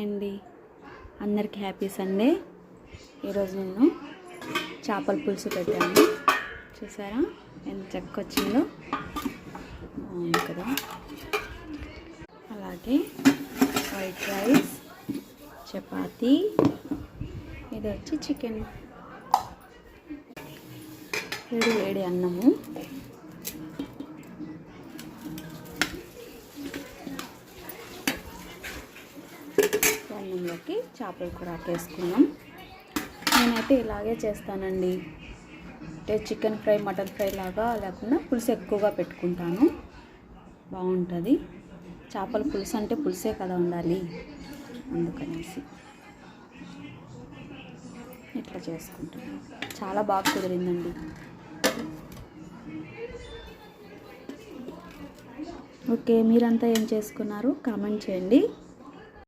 Hi అండి, అందరికీ happy Sunday. ఈరోజు నేను చేపల పులుసు పెట్టాను. చూసారా ఎంత చక్కగా వచ్చిందో, బాగుంది కదా. అలాగే వైట్ రైస్, చపాతీ, ఇది వచ్చి చికెన్, వేడి వేడి అన్నము, అన్నంలోకి చేపల కూర వేసుకున్నాం. నేనైతే ఇలాగే చేస్తానండి, అంటే చికెన్ ఫ్రై మటన్ ఫ్రై లాగా లేకుండా పులుసు ఎక్కువగా పెట్టుకుంటాను, బాగుంటుంది. చేపల పులుసు అంటే పులుసే కదా ఉండాలి, అందుకనేసి ఇట్లా చేసుకుంటాను. చాలా బాగా కుదిరిందండి. ఓకే, మీరంతా ఏం చేసుకున్నారు కామెంట్ చేయండి.